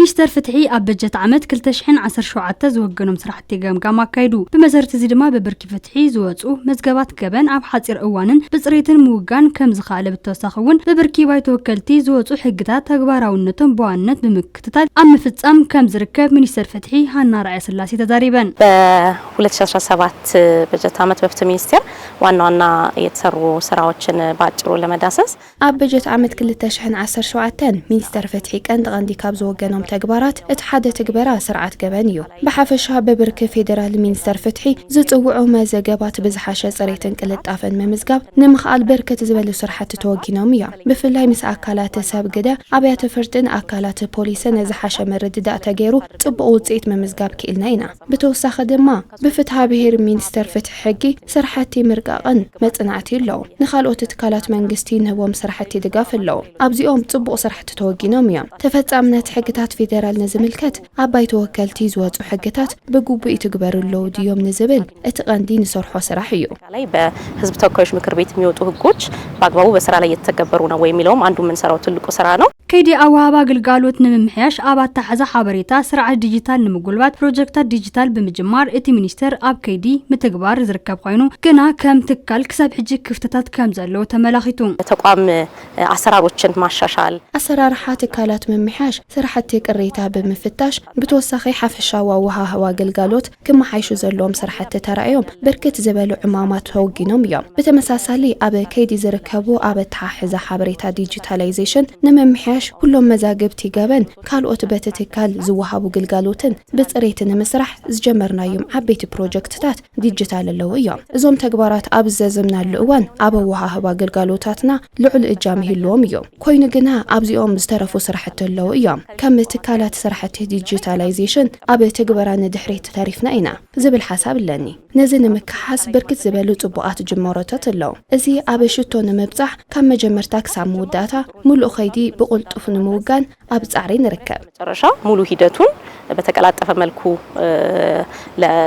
ሚኒስተር ፍትሒ ኣብ በጀት ዓመት 2017 ዝወገኖም ስራሕቲ ገምጋም አካይዱ ብመሰረት እዚ ድማ በብርኪ ፍትሒ ዝወጹ መዝገባት ገበን ኣብ ሓጺር እዋንን ብጽሬትን ምውጋን ከም ዝኻለ ብተወሳኺውን በብርኪ ባይቶ ወከልቲ ዝወጹ ሕግታት ተግባራውነቶም በዋነት ብምክትታል ኣብ ምፍጻም ከም ዝርከብ ሚኒስተር ፍትሒ ሃና ራእያ ስላሴ ተዛሪበን። በ2017 በጀት ዓመት በፍትህ ሚኒስቴር ዋና ዋና የተሰሩ ስራዎችን ባጭሩ ለመዳሰስ ኣብ በጀት ዓመት 2017 ሚኒስተር ፍትሒ ቀንዲ ካብ ዝወገኖም ተግባራት እቲ ሓደ ትግበራ ስርዓት ገበን እዩ። ብሓፈሻ በብርኪ ፌደራል ሚኒስተር ፍትሒ ዝጽውዑ መዘገባት ብዝሓሸ ጽሬትን ቅልጣፈን ምምዝጋብ ንምኽኣል በርከት ዝበሉ ስራሕቲ ተወጊኖም እዮም። ብፍላይ ምስ ኣካላት ሰብ ግደ ኣብያተ ፍርድን ኣካላት ፖሊስን ዝሓሸ መርድዳእ ተገይሩ ጽቡቕ ውጽኢት ምምዝጋብ ክኢልና ኢና። ብተወሳኺ ድማ ብፍትሐ ብሔር ሚኒስተር ፍትሒ ሕጊ ስራሕቲ ምርቃቕን መጽናዕቲ ኣለዉ። ንኻልኦት ትካላት መንግስቲ ንህቦም ስራሕቲ ድጋፍ ኣለዉ። ኣብዚኦም ጽቡቕ ስራሕቲ ተወጊኖም እዮም። ተፈጻምነት ሕግታት ፌደራል ንዝምልከት ኣብ ባይቶ ወከልቲ ዝወጹ ሕግታት ብግቡእ ይትግበሩሉ ድዮም ንዝብል እቲ ቀንዲ ንሰርሖ ስራሕ እዩ። ላይ በህዝብ ተወካዮች ምክር ቤት የሚወጡ ህጎች በአግባቡ በስራ ላይ የተተገበሩ ነው ወይ የሚለውም አንዱ የምንሰራው ትልቁ ስራ ነው። ከይዲ አዋሃባ አገልግሎት ንምምሕያሽ ኣብ ኣተሓሓዛ ሓበሬታ ስርዓት ዲጂታል ንምጉልባት ፕሮጀክታት ዲጂታል ብምጅማር እቲ ሚኒስተር ኣብ ከይዲ ምትግባር ዝርከብ ኮይኑ ግና ከም ትካል ክሳብ ሕጂ ክፍተታት ከም ዘለዎ ተመላኺቱ ተቋም አሰራሮችን ማሻሻል አሰራርሓ ትካላት ምምሕያሽ ስራሕቲ ቅሬታ ብምፍታሽ ብተወሳኺ ሓፈሻዊ ኣወሃህባ ኣገልግሎት ክመሓይሹ ዘለዎም ስራሕቲ ተራእዮም በርከት ዝበሉ ዕማማት ተወጊኖም እዮም። ብተመሳሳሊ ኣብ ከይዲ ዝርከቡ ኣብ ኣተሓሓዛ ሓበሬታ ዲጂታላይዜሽን ንምምሕያሽ ኩሎም መዛግብቲ ገበን ካልኦት በትትካል ዝወሃቡ ግልጋሎትን ብጽሬት ንምስራሕ ዝጀመርናዮም ዓበይቲ ፕሮጀክትታት ዲጂታል ኣለዉ እዮም። እዞም ተግባራት ኣብ ዘዘምናሉ እዋን ኣብ ኣወሃህባ ግልጋሎታትና ልዑል እጃም ይህልዎም እዮም። ኮይኑ ግና ኣብዚኦም ዝተረፉ ስራሕቲ ኣለዉ እዮም። ከም ትካላት ስራሕቲ ዲጂታላይዜሽን ኣብ ትግበራ ንድሕሪት ተሪፍና ኢና ዝብል ሓሳብ ኣለኒ። ነዚ ንምክሓስ ብርክት ዝበሉ ጽቡቓት ጅማሮታት ኣለዉ። እዚ ኣብ ሽቶ ንምብጻሕ ካብ መጀመርታ ክሳብ መወዳእታ ሙሉእ ኸይዲ ብቁልጡፍ ንምውጋን ኣብ ጻዕሪ ንርከብ። መጨረሻ ሙሉ ሂደቱን በተቀላጠፈ መልኩ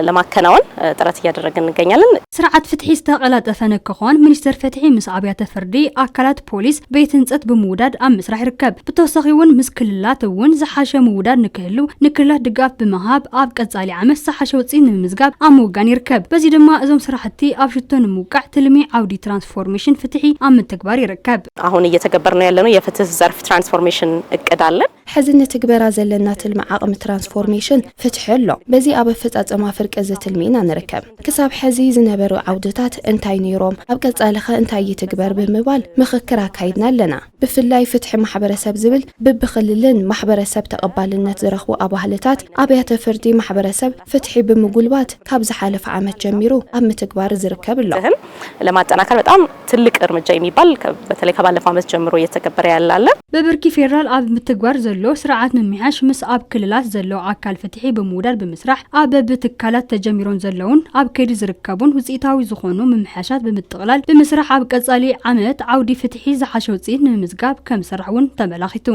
ለማከናወን ጥረት እያደረግን እንገኛለን። ስርዓት ፍትሒ ዝተቀላጠፈ ንክኾን ሚኒስተር ፍትሒ ምስ ኣብያተ ፍርዲ ኣካላት ፖሊስ ቤት ህንጸት ብምውዳድ ኣብ ምስራሕ ይርከብ። ብተወሳኺ እውን ምስ ክልላት እውን ዝሓሸ ምውዳድ ንክህሉ ንክልላት ድጋፍ ብምሃብ ኣብ ቀጻሊ ዓመት ዝሓሸ ውጽኢት ንምምዝጋብ ኣብ ምውጋን ይርከብ። በዚ ድማ እዞም ስራሕቲ ኣብ ሽቶ ንምውቃዕ ትልሚ ዓውዲ ትራንስፎርሜሽን ፍትሒ ኣብ ምትግባር ይርከብ። አሁን እየተገበርነው ያለነው የፍትህ ዘርፍ ትራንስፎርሜሽን እቅድ አለን። ሕዝን ትግበራ ዘለና ትልሚ ዓቕሚ ትራንስፎርሜሽን ፍትሒ ኣሎ። በዚ ኣብ ኣፈጻጸማ ፍርቂ ዝትልሚና ንርከብ። ክሳብ ሕዚ ዝነበሩ ዓውድታት እንታይ ነይሮም ኣብ ቀጻሊኸ እንታይ ይትግበር ብምባል ምኽክር ኣካይድና ኣለና። ብፍላይ ፍትሒ ማሕበረሰብ ዝብል ብብኽልልን ማሕበረሰብ ተቐባልነት ዝረኽቡ ኣባህልታት ኣብያተ ፍርዲ ማሕበረሰብ ፍትሒ ብምጉልባት ካብ ዝሓለፈ ዓመት ጀሚሩ ኣብ ምትግባር ዝርከብ ኣሎ። ለማጠናከር በጣም ትልቅ እርምጃ የሚባል በተለይ ከባለፈው ዓመት ጀምሮ እየተገበረ ያለ በብርኪ ፌደራል ኣብ ምትግባር ዘሎ ስርዓት ምምሕያሽ ምስ ኣብ ክልላት ዘሎ ኣካል ፍትሒ ብምውዳድ ብምስራሕ ኣብ በብትካላት ተጀሚሮን ዘለውን ኣብ ከይዲ ዝርከቡን ውጽኢታዊ ዝኾኑ ምምሕያሻት ብምጥቕላል ብምስራሕ ኣብ ቀጻሊ ዓመት ዓውዲ ፍትሒ ዝሓሸ ውጽኢት ንምምዝጋብ ከም ዝሰርሕ እውን ተመላኺቱ